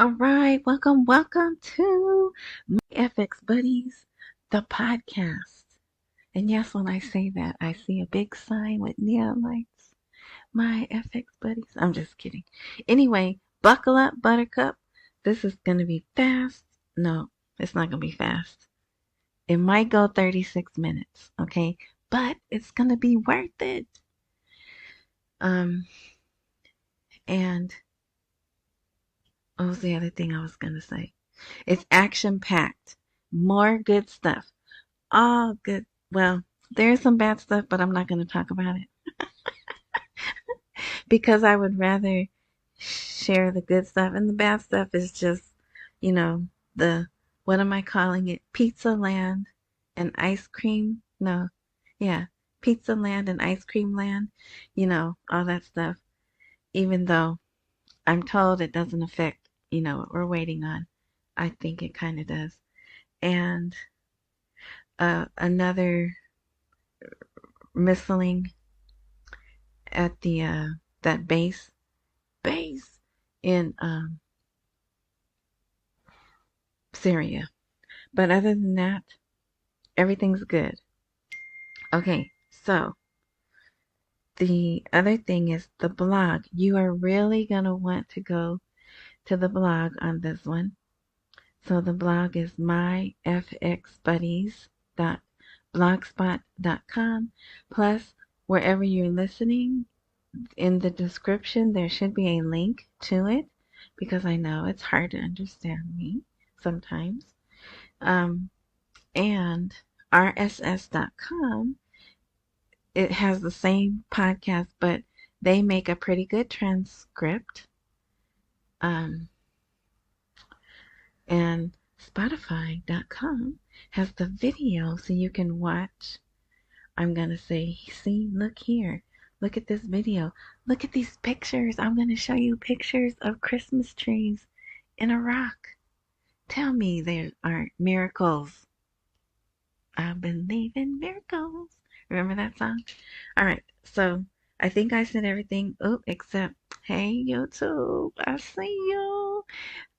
All right, welcome to my FX Buddies, the podcast. And yes, when I say that, I see a big sign with neon lights. My FX Buddies. I'm just kidding. Anyway, buckle up, Buttercup. This is going to be fast. No, it's not going to be fast. It might go 36 minutes, okay? But it's going to be worth it. And what was the other thing I was going to say? It's action packed. More good stuff. All good. Well, there's some bad stuff, but I'm not going to talk about it because I would rather share the good stuff. And the bad stuff is just, you know, what am I calling it? Pizza land and ice cream. No. Yeah. Pizza land and ice cream land. All that stuff. Even though I'm told it doesn't affect, what we're waiting on. I think it kind of does. And another missiling at the that base in Syria. But other than that, everything's good. Okay, so the other thing is the blog. You are really gonna want to go to the blog on this one. So the blog is myfxbuddies.blogspot.com. Plus, wherever you're listening, in the description there should be a link to it because I know it's hard to understand me sometimes. And rss.com, it has the same podcast, but they make a pretty good transcript. And Spotify.com has the video so you can watch. I'm going to say, see, look here. Look at this video. Look at these pictures. I'm going to show you pictures of Christmas trees in Iraq. Tell me there aren't miracles. I believe in miracles. Remember that song? All right. So I think I said everything. Oh, except, hey, YouTube, I see you.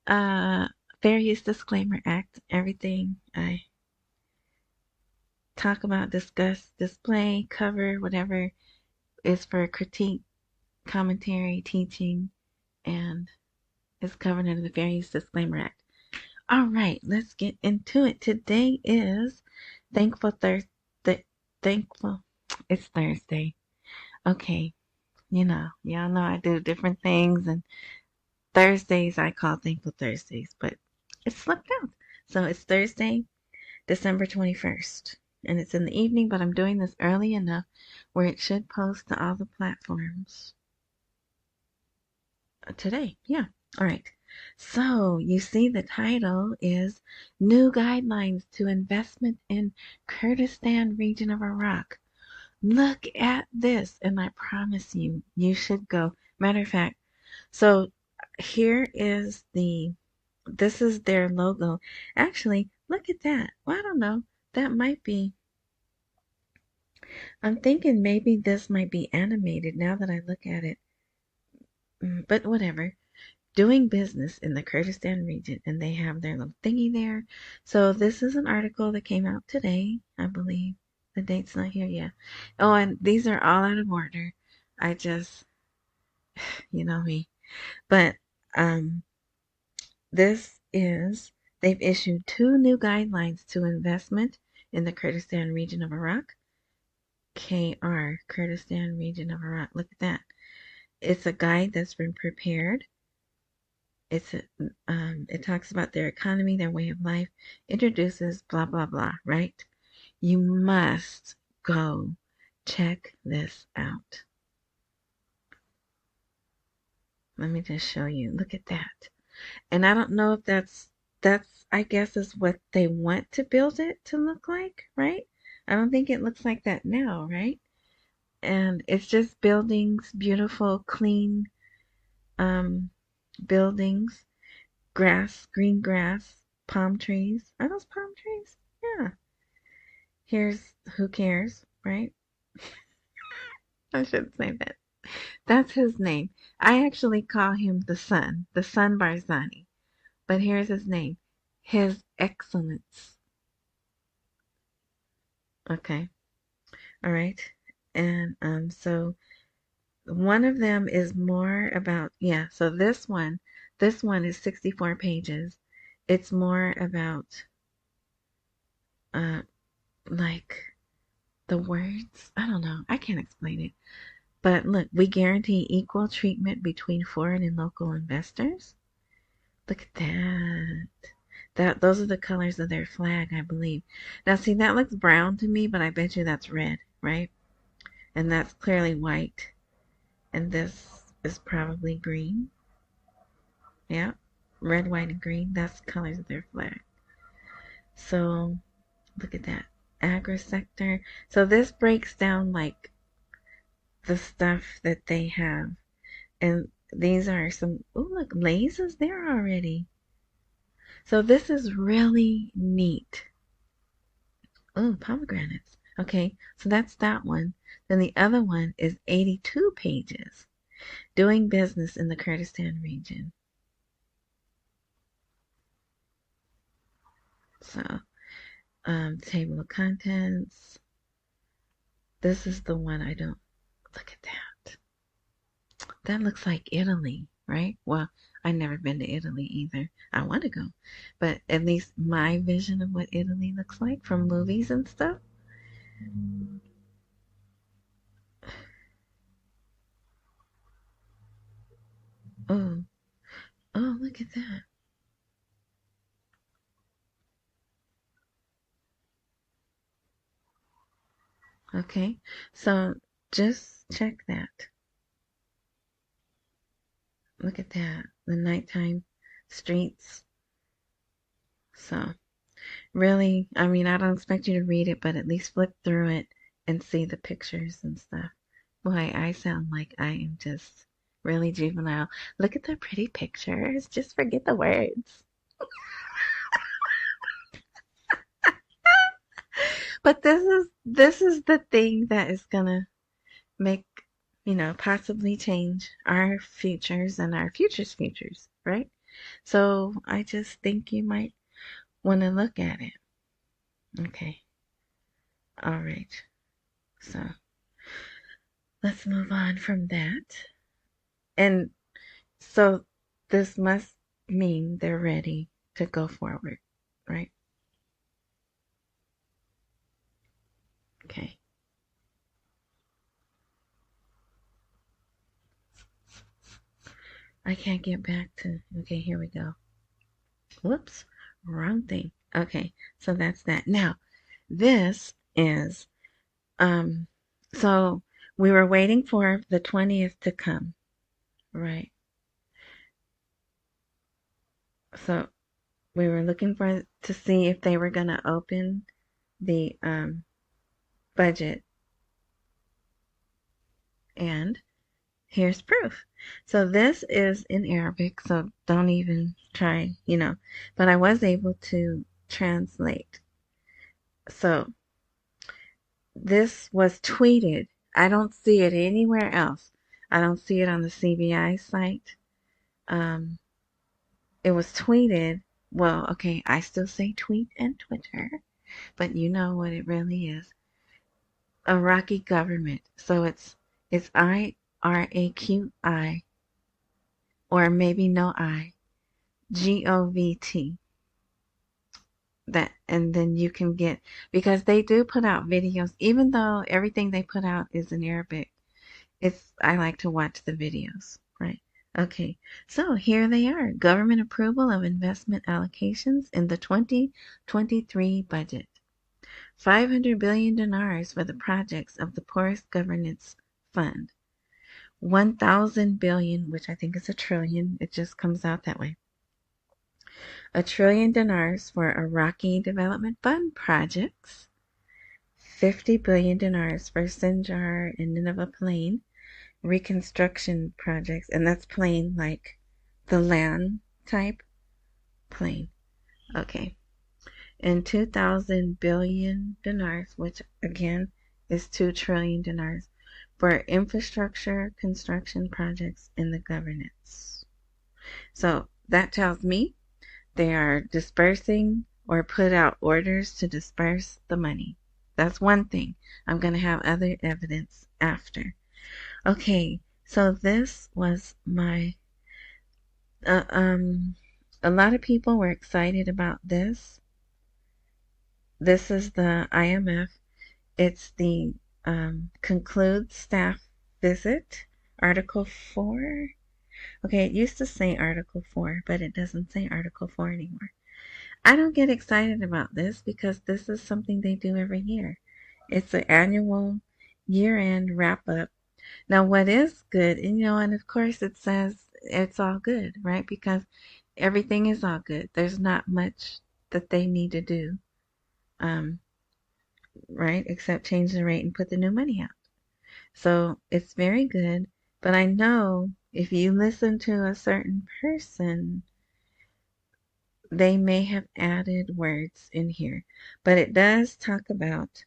Fair Use Disclaimer Act. Everything I talk about, discuss, display, cover, whatever is for critique, commentary, teaching, and is covered under the Fair Use Disclaimer Act. All right, let's get into it. Today is Thankful Thursday. It's Thursday. Okay, y'all know I do different things, and Thursdays I call Thankful Thursdays, but it slipped out. So it's Thursday, December 21st. And it's in the evening, but I'm doing this early enough where it should post to all the platforms today. Yeah. All right. So you see the title is New Guidelines to Investment in Kurdistan Region of Iraq. Look at this, and I promise you, you should go. Matter of fact, so here is this is their logo. Actually, look at that. Well, I don't know. That might be. I'm thinking maybe this might be animated now that I look at it. But whatever. Doing business in the Kurdistan region, and they have their little thingy there. So this is an article that came out today, I believe. The date's not here yet. Oh, and these are all out of order. I just, you know me. But they've issued 2 new guidelines to investment in the Kurdistan region of Iraq. Kurdistan region of Iraq. Look at that. It's a guide that's been prepared. It talks about their economy, their way of life, introduces blah, blah, blah, right? You must go check this out. Let me just show you. Look at that. And I don't know if that's I guess is what they want to build it to look like, right? I don't think it looks like that now, right? And it's just buildings, beautiful, clean buildings, grass, green grass, palm trees. Are those palm trees? Yeah. Here's who cares, right? I shouldn't say that. That's his name. I actually call him the Sun Barzani. but here's his name. His Excellence. Okay. All right. And so one of them is more about, yeah, so this one is 64 pages. It's more about uh like the words. I don't know. I can't explain it. But look, we guarantee equal treatment between foreign and local investors. Look at that. Those are the colors of their flag, I believe. Now see, that looks brown to me, but I bet you that's red, right? And that's clearly white. And this is probably green. Yeah. Red, white, and green. That's the colors of their flag. So look at that. Agri sector. So this breaks down like the stuff that they have. And these are some, oh look, Lay's is there already. So this is really neat. Oh, pomegranates. Okay, so that's that one. Then the other one is 82 pages. Doing business in the Kurdistan region. So, table of contents. This is the one I don't, look at that. That looks like Italy, right? Well, I've never been to Italy either. I want to go. But at least my vision of what Italy looks like from movies and stuff. Oh, oh, look at that. Okay, so just check that. Look at that. The nighttime streets. So, really, I mean, I don't expect you to read it, but at least flip through it and see the pictures and stuff. Boy, I sound like I am just really juvenile. Look at the pretty pictures. Just forget the words. But this is the thing that is gonna make, possibly change our futures and our futures, right? So I just think you might want to look at it. Okay. All right. So let's move on from that. And so this must mean they're ready to go forward, right? Okay. I can't get back to, okay, here we go. Whoops, wrong thing. Okay, so that's that. Now, this is, so we were waiting for the 20th to come, right? So we were looking for to see if they were going to open the budget, and here's proof. So this is in Arabic, so don't even try, but I was able to translate. So this was tweeted. I don't see it anywhere else. I don't see it on the CBI site. Um, it was tweeted. Well, okay, I still say tweet and Twitter, but you know what it really is. Iraqi government. So it's IRAQI, or maybe no I, GOVT. That, and then you can get, because they do put out videos, even though everything they put out is in Arabic. I like to watch the videos, right? Okay, so here they are. Government approval of investment allocations in the 2023 budget. 500 billion dinars for the projects of the Poorest Governance Fund. 1,000 billion, which I think is a trillion. It just comes out that way. A trillion dinars for Iraqi Development Fund projects. 50 billion dinars for Sinjar and Nineveh Plain reconstruction projects, and that's plain like the land type plain. Okay. And 2,000 billion dinars, which again is 2 trillion dinars, for infrastructure construction projects in the governance. So that tells me They are dispersing or put out orders to disperse the money. That's one thing. I'm going to have other evidence after. Okay, so this was my, uh, um, a lot of people were excited about this. This is the IMF. It's the conclude staff visit, Article 4. Okay, it used to say Article 4, but it doesn't say Article 4 anymore. I don't get excited about this because this is something they do every year. It's an annual year-end wrap-up. Now, what is good, and of course it says it's all good, right? Because everything is all good. There's not much that they need to do, um, right? Except change the rate and put the new money out. So it's very good. But I know if you listen to a certain person, they may have added words in here. But it does talk about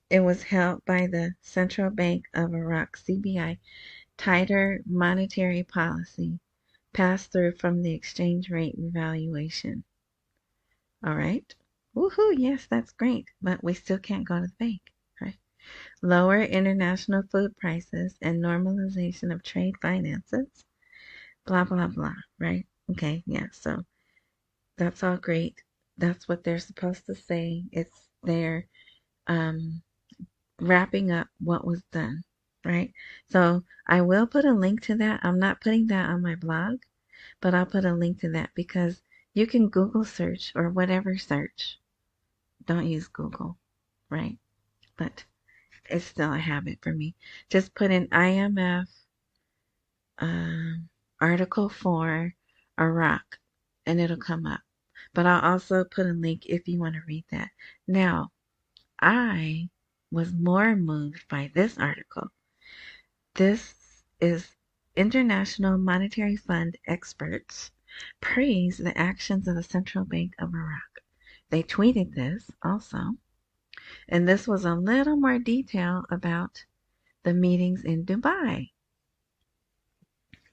it was held by the Central Bank of Iraq, CBI, tighter monetary policy passed through from the exchange rate revaluation. All right. Woohoo, yes, that's great. But we still can't go to the bank, right? Lower international food prices and normalization of trade finances. Blah, blah, blah, right? Okay, yeah, so that's all great. That's what they're supposed to say. It's their wrapping up what was done, right? So I will put a link to that. I'm not putting that on my blog, but I'll put a link to that because you can Google search or whatever search. Don't use Google, right? But it's still a habit for me. Just put in IMF Article 4 Iraq and it'll come up. But I'll also put a link if you want to read that. Now, I was more moved by this article. This is International Monetary Fund experts praise the actions of the Central Bank of Iraq. They tweeted this also, and this was a little more detail about the meetings in Dubai.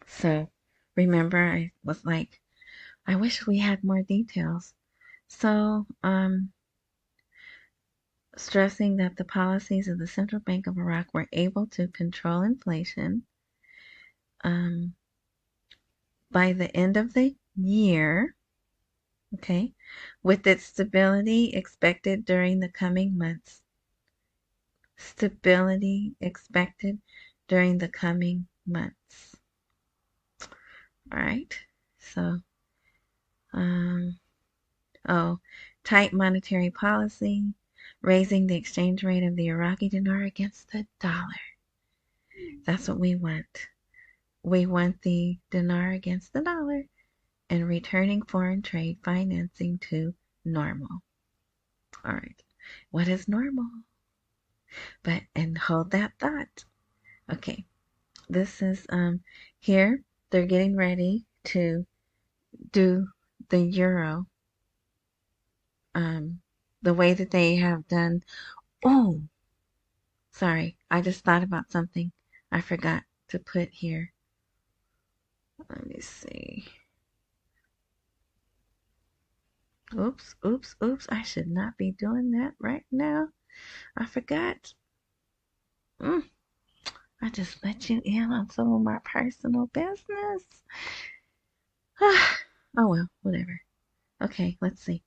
So remember, I was like, I wish we had more details. So, stressing that the policies of the Central Bank of Iraq were able to control inflation by the end of the year, okay, with its stability expected during the coming months. Stability expected during the coming months. All right, so, tight monetary policy, raising the exchange rate of the Iraqi dinar against the dollar. That's what we want. We want the dinar against the dollar and returning foreign trade financing to normal. All right. What is normal? And hold that thought. Okay. This is here they're getting ready to do the euro the way that they have done. Oh, sorry. I just thought about something I forgot to put here. Let me see. Oops, oops, oops. I should not be doing that right now. I forgot. I just let you in on some of my personal business. Oh well, whatever. Okay, let's see.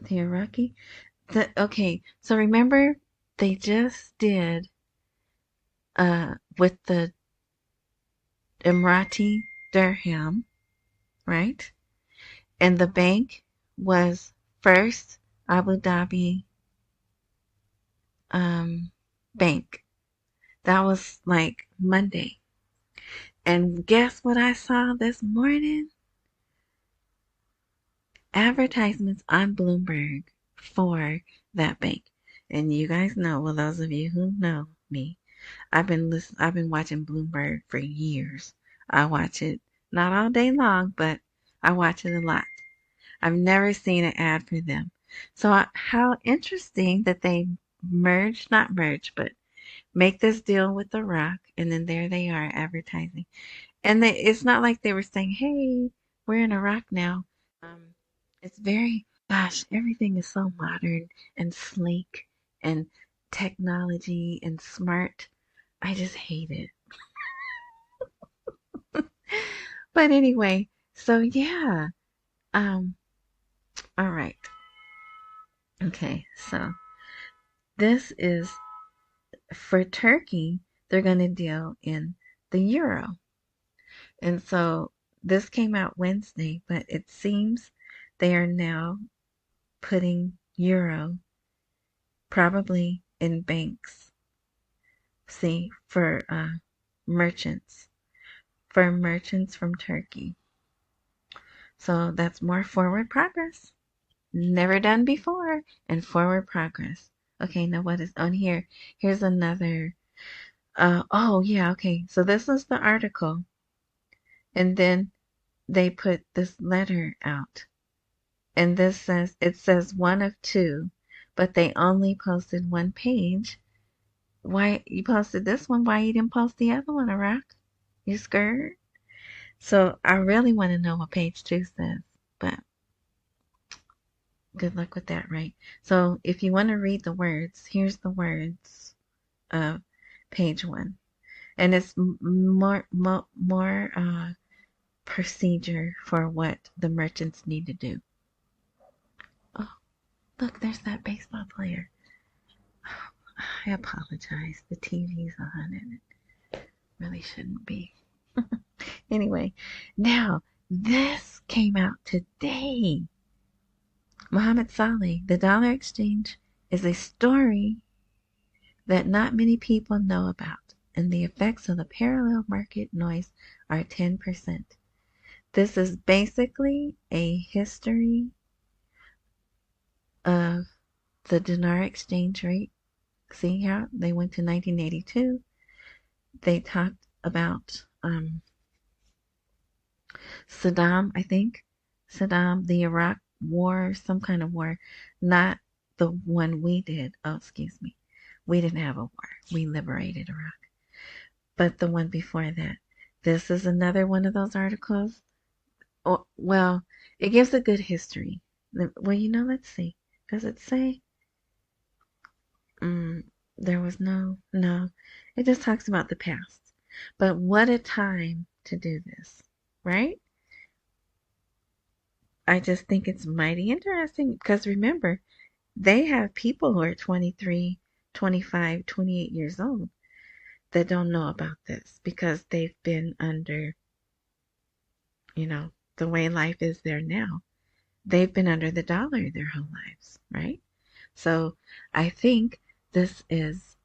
The Iraqi. Okay, so remember they just did with the Emirati dirham, right? And the bank was First Abu Dhabi Bank. That was like Monday. And guess what I saw this morning? Advertisements on Bloomberg for that bank. And you guys know, well, those of you who know me, I've been watching Bloomberg for years. I watch it not all day long, but I watch it a lot. I've never seen an ad for them. So how interesting that they not merged, but make this deal with Iraq, and then there they are advertising. And it's not like they were saying, hey, we're in Iraq now. It's very, gosh, everything is so modern and sleek and technology and smart. I just hate it. But anyway, so yeah. Um, all right. Okay, so this is for Turkey, they're going to deal in the euro. And so this came out Wednesday, but it seems they are now putting euro probably in banks. See, for merchants, for merchants from Turkey. So that's more forward progress. Never done before, and forward progress. Okay, now what is on here? Here's another. Oh, yeah, okay. So this is the article. And then they put this letter out. And this says, it says one of two, but they only posted one page. Why you posted this one? Why you didn't post the other one, Iraq? You scared? So I really want to know what page two says, but good luck with that, right? So if you want to read the words, here's the words of page one. And it's more procedure for what the merchants need to do. Oh, look, there's that baseball player. I apologize. The TV's on and it really shouldn't be. Anyway, now this came out today. Mohammed Saleh, the dollar exchange is a story that not many people know about, and the effects of the parallel market noise are 10%. This is basically a history of the dinar exchange rate. See how they went to 1982. They talked about Saddam, I think. Saddam, the Iraq war, some kind of war. Not the one we did. Oh, excuse me. We didn't have a war. We liberated Iraq. But the one before that. This is another one of those articles. Oh, well, it gives a good history. Well, let's see. Does it say? There was no. It just talks about the past. But what a time to do this, right? I just think it's mighty interesting because remember, they have people who are 23, 25, 28 years old that don't know about this because they've been under, the way life is there now. They've been under the dollar their whole lives, right? So I think this is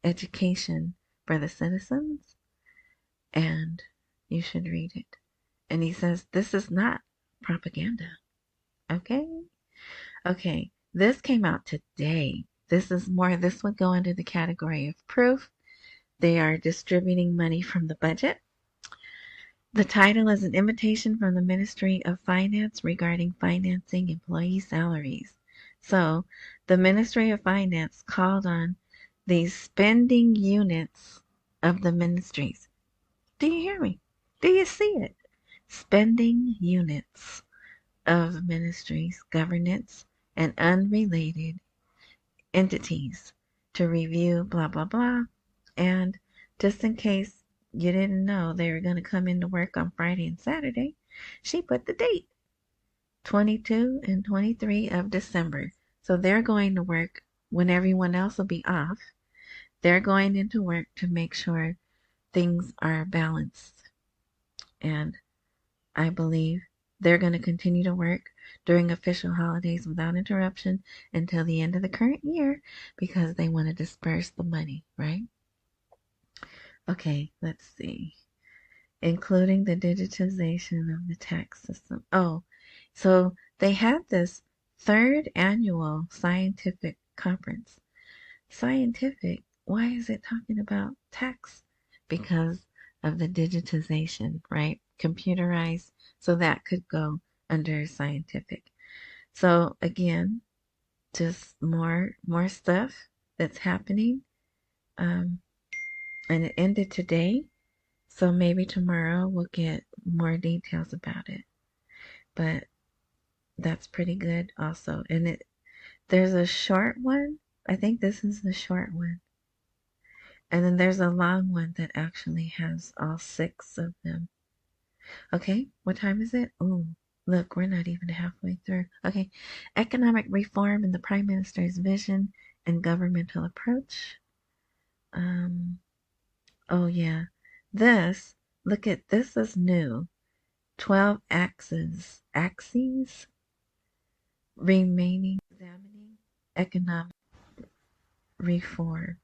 education for the citizens, and you should read it. And he says this is not propaganda. Okay? Okay, this came out today. This would go into the category of proof. They are distributing money from the budget. The title is an invitation from the Ministry of Finance regarding financing employee salaries. So, the Ministry of Finance called on these spending units of the ministries. Do you hear me? Do you see it? Spending units of ministries, governance, and unrelated entities to review blah, blah, blah. And just in case you didn't know they were going to come into work on Friday and Saturday, she put the date, 22 and 23 of December. So they're going to work when everyone else will be off. They're going into work to make sure things are balanced. And I believe they're going to continue to work during official holidays without interruption until the end of the current year because they want to disperse the money, right? Okay, let's see. Including the digitization of the tax system. Oh, so they had this third annual scientific conference. Scientific, why is it talking about tax? Because of the digitization, right? Computerized, so that could go under scientific. So again, just more stuff that's happening. Um, and it ended today, so maybe tomorrow we'll get more details about it. But that's pretty good also. And there's a short one. I think this is the short one. And then there's a long one that actually has all 6 of them. Okay, what time is it? Oh, look, we're not even halfway through. Okay, economic reform and the Prime Minister's vision and governmental approach. Oh yeah, look at this is new. 12 axes remaining examining economic reform.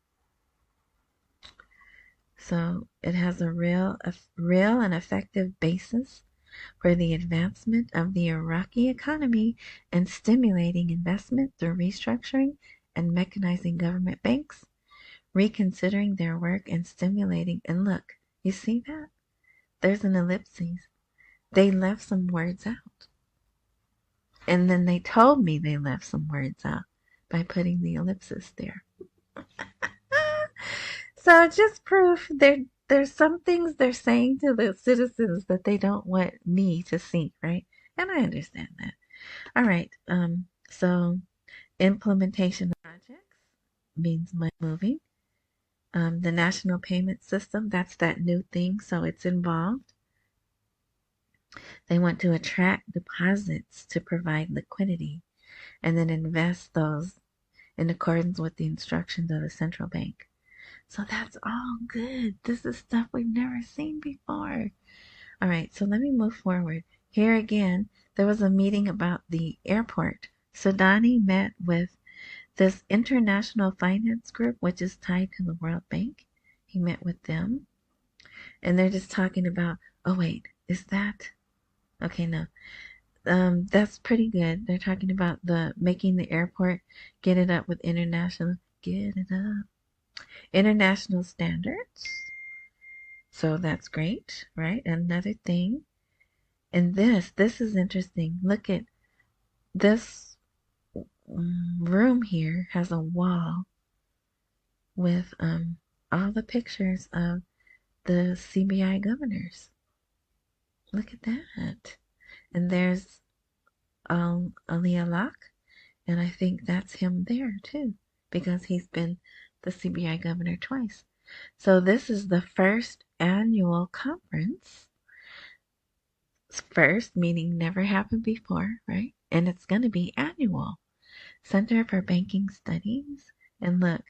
So it has a real and effective basis for the advancement of the Iraqi economy and stimulating investment through restructuring and mechanizing government banks, reconsidering their work and stimulating. And look, you see that? There's an ellipses. They left some words out. And then they told me they left some words out by putting the ellipsis there. So just proof there's some things they're saying to the citizens that they don't want me to see, right? And I understand that. All right. So implementation of projects means money moving. The national payment system, that's that new thing, so it's involved. They want to attract deposits to provide liquidity and then invest those in accordance with the instructions of the central bank. So that's all good. This is stuff we've never seen before. All right, so let me move forward. Here again, there was a meeting about the airport. Sudani met with this international finance group, which is tied to the World Bank. He met with them, and they're just talking about, oh wait, is that? Okay, no. That's pretty good. They're talking about making the airport get it up with international standards. So that's great, right? Another thing. And this is interesting. Look at this room here has a wall with all the pictures of the CBI governors. Look at that. And there's Ali Alak, and I think that's him there too, because he's been the CBI governor twice. So this is the first annual conference. First, meaning never happened before, right? And it's going to be annual. Center for Banking Studies. And look,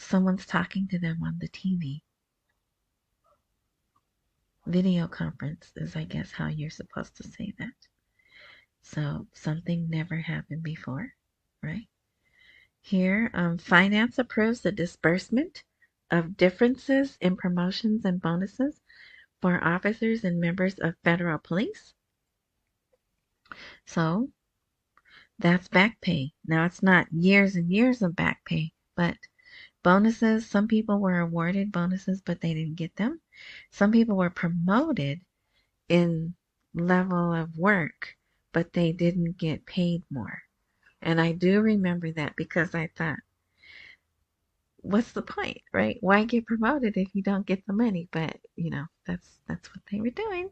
someone's talking to them on the TV. Video conference is, I guess, how you're supposed to say that. So something never happened before, right? Here, finance approves the disbursement of differences in promotions and bonuses for officers and members of federal police. So that's back pay. Now it's not years and years of back pay, but bonuses. Some people were awarded bonuses, but they didn't get them. Some people were promoted in level of work, but they didn't get paid more. And I do remember that because I thought, what's the point, right? Why get promoted if you don't get the money? But that's what they were doing.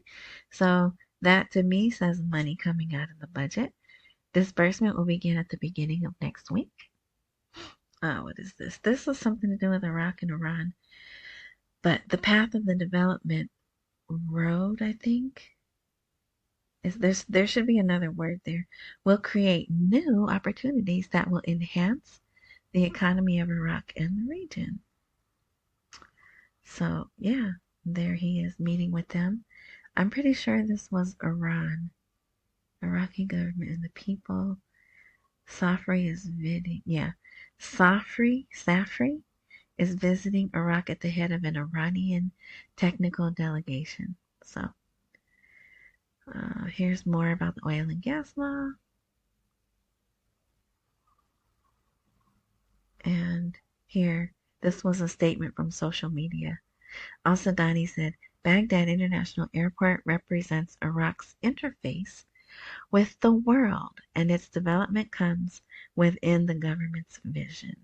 So that to me says money coming out of the budget. Disbursement will begin at the beginning of next week. What is this? This is something to do with Iraq and Iran. But the path of the development road, I think, there should be another word there, will create new opportunities that will enhance the economy of Iraq and the region. So yeah, there he is meeting with them. I'm pretty sure this was Iran, Iraqi government and the people. Safri is visiting Iraq at the head of an Iranian technical delegation. So here's more about the oil and gas law. And here, this was a statement from social media. Al-Sadani said, Baghdad International Airport represents Iraq's interface with the world, and its development comes within the government's vision.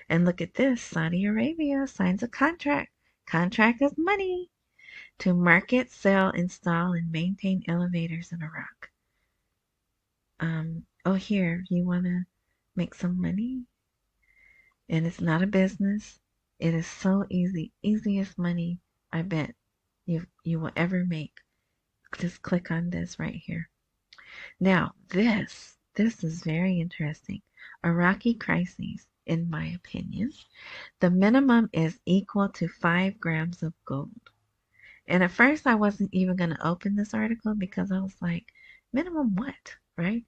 And look at this. Saudi Arabia signs a contract. Contract is money to market, sell, install, and maintain elevators in Iraq. Oh, here, you want to make some money? And it's not a business. It is so easy. Easiest money I bet you will ever make. Just click on this right here. Now, this is very interesting. Iraqi crises, in my opinion. The minimum is equal to 5 grams of gold. And at first I wasn't even going to open this article because I was like, minimum what, right?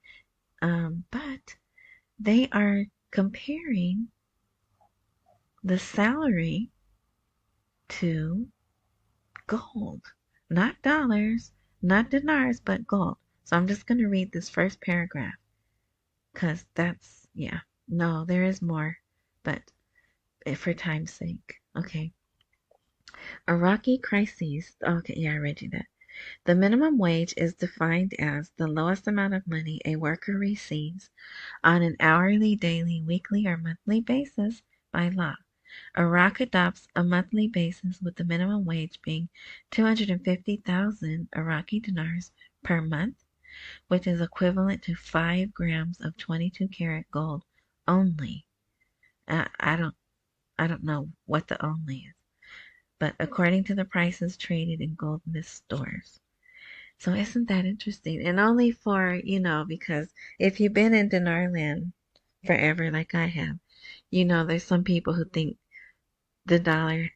But they are comparing the salary to gold, not dollars, not dinars, but gold. So I'm just going to read this first paragraph because that's, yeah, no, there is more, but for time's sake. Okay. Iraqi crises. Okay, yeah, I read you that. The minimum wage is defined as the lowest amount of money a worker receives on an hourly, daily, weekly, or monthly basis by law. Iraq adopts a monthly basis with the minimum wage being 250,000 Iraqi dinars per month, which is equivalent to 5 grams of 22 karat gold only. I don't know what the only is, but according to the prices traded in goldsmith stores. So isn't that interesting? And only for, because if you've been in dinar land forever like I have, there's some people who think the dollar,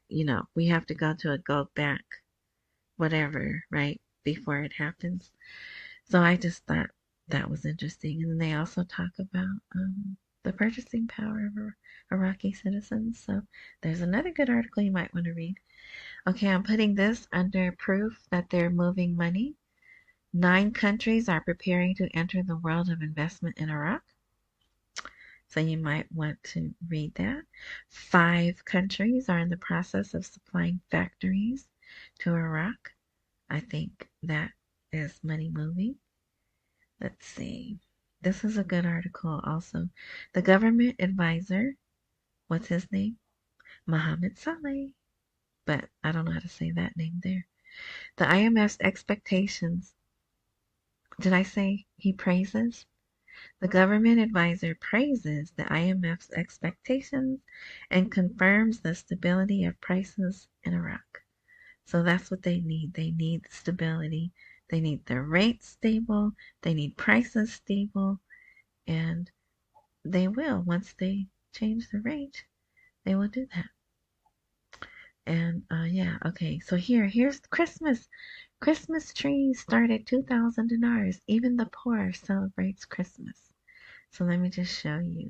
we have to go to a gold back, whatever, right, before it happens. So I just thought that was interesting. And then they also talk about the purchasing power of Iraqi citizens. So there's another good article you might want to read. Okay, I'm putting this under proof that they're moving money. 9 countries are preparing to enter the world of investment in Iraq. So you might want to read that. 5 countries are in the process of supplying factories to Iraq. I think that is money moving. Let's see. This is a good article also. The government advisor, what's his name? Mohammed Saleh. But I don't know how to say that name there. The IMF's expectations. Did I say he praises? The government advisor praises the IMF's expectations and confirms the stability of prices in Iraq. So that's what they need. They need stability. They need their rates stable. They need prices stable. And they will, once they change the rate, they will do that. And yeah, okay. So here's Christmas. Christmas trees start at 2,000 dinars. Even the poor celebrates Christmas. So let me just show you.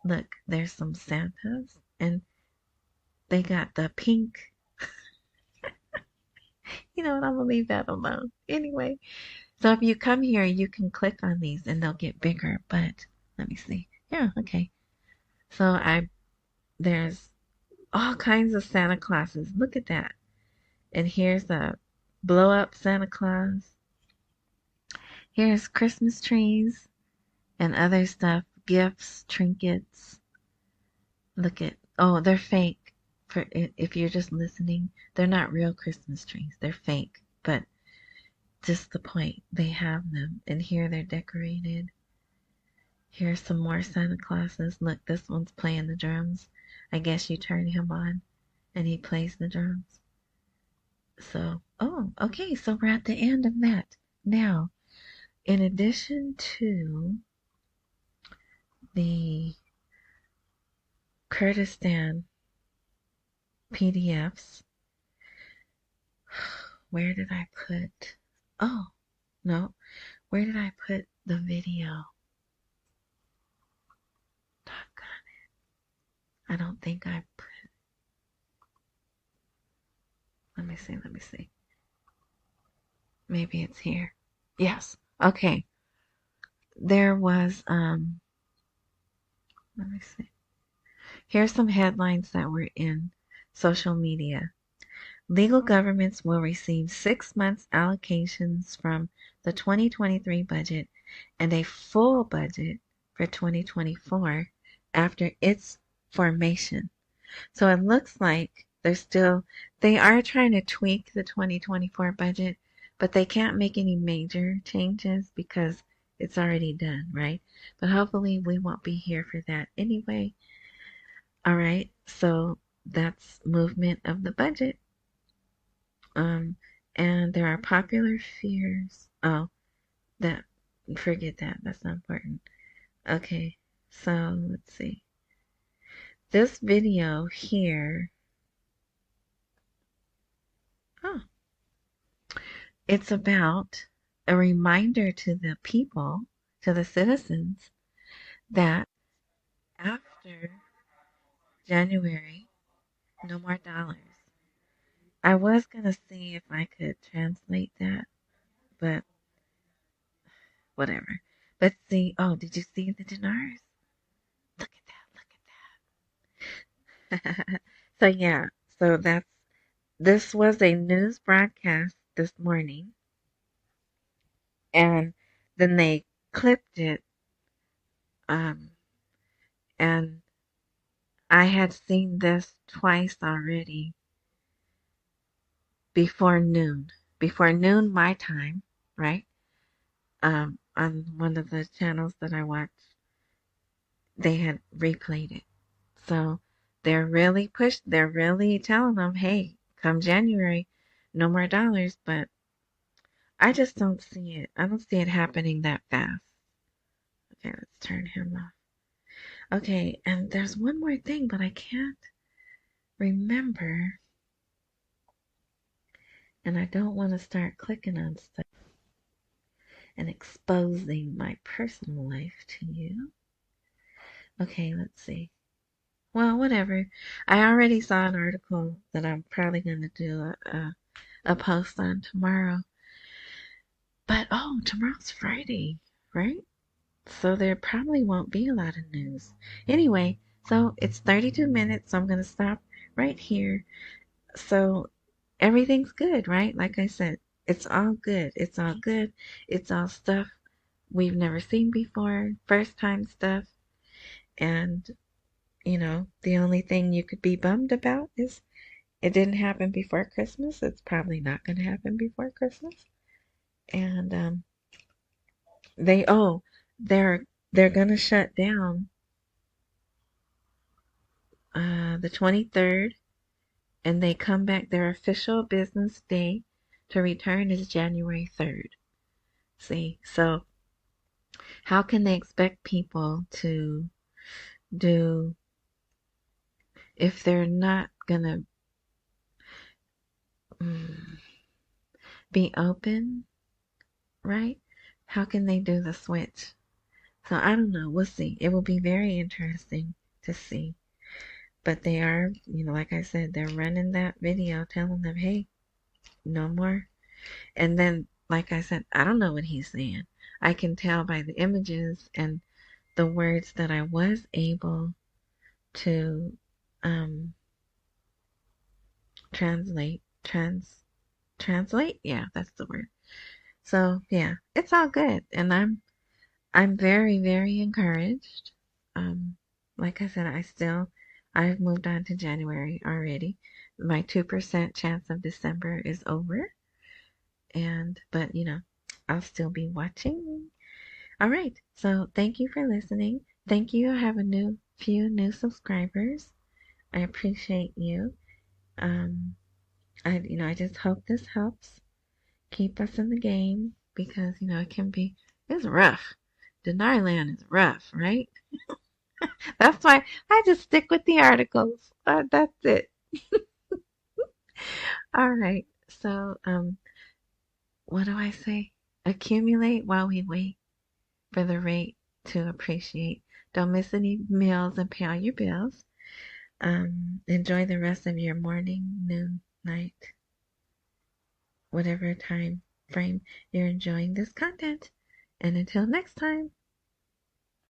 Look, there's some Santas, and they got the pink. You know what? I'm gonna leave that alone. Anyway, so if you come here, you can click on these, and they'll get bigger. But let me see. Yeah, okay. So there's all kinds of Santa Clauses. Look at that. And here's a blow up Santa Claus. Here's Christmas trees and other stuff, gifts, trinkets. Look at, oh, they're fake. For if you're just listening, they're not real Christmas trees. They're fake, but just the point, they have them. And here they're decorated. Here's some more Santa Clauses. Look, this one's playing the drums. I guess you turn him on and he plays the drums. So, oh, okay, so we're at the end of that. Now, in addition to the Kurdistan PDFs, where did I put, oh, no, where did I put the video? Doggone it. I don't think I put, let me see. Maybe it's here. Yes, okay. There was, let me see. Here's some headlines that were in social media. Legal governments will receive 6 months allocations from the 2023 budget and a full budget for 2024 after its formation. So it looks like they are trying to tweak the 2024 budget, but they can't make any major changes because it's already done, right? But hopefully we won't be here for that anyway. All right, so that's movement of the budget. Um, and there are popular fears. Oh, that, forget that. That's not important. Okay, so let's see. This video here, oh, it's about a reminder to the people, to the citizens, that after January, no more dollars. I was going to see if I could translate that, but whatever. But see, oh, did you see the dinars? Look at that. So yeah, so this was a news broadcast this morning, and then they clipped it, and I had seen this twice already before noon my time, right? On one of the channels that I watch, they had replayed it. So they're really telling them, hey, come January, no more dollars, but I just don't see it. I don't see it happening that fast. Okay, let's turn him off. Okay, and there's one more thing, but I can't remember. And I don't want to start clicking on stuff and exposing my personal life to you. Okay, let's see. Well, whatever. I already saw an article that I'm probably going to do a post on tomorrow. But, oh, tomorrow's Friday, right? So there probably won't be a lot of news. Anyway, so it's 32 minutes, so I'm going to stop right here. So everything's good, right? Like I said, it's all good. It's all good. It's all stuff we've never seen before, first time stuff. And, the only thing you could be bummed about is it didn't happen before Christmas. It's probably not going to happen before Christmas. And they're going to shut down the 23rd, and they come back. Their official business day to return is January 3rd. See, so how can they expect people to do if they're not gonna be open, right? How can they do the switch? So I don't know. We'll see. It will be very interesting to see. But they are, like I said, they're running that video telling them, hey, no more. And then, like I said, I don't know what he's saying. I can tell by the images and the words that I was able to translate. Translate? Yeah, that's the word. So yeah, it's all good. And I'm very, very encouraged. Like I said, I've moved on to January already. My 2% chance of December is over. But I'll still be watching. All right. So thank you for listening. Thank you. I have a few new subscribers. I appreciate you. I just hope this helps keep us in the game because, it's rough. Denial is rough, right? That's why I just stick with the articles. That's it. All right. So, what do I say? Accumulate while we wait for the rate to appreciate. Don't miss any meals and pay all your bills. Enjoy the rest of your morning, noon, night, whatever time frame you're enjoying this content. And until next time.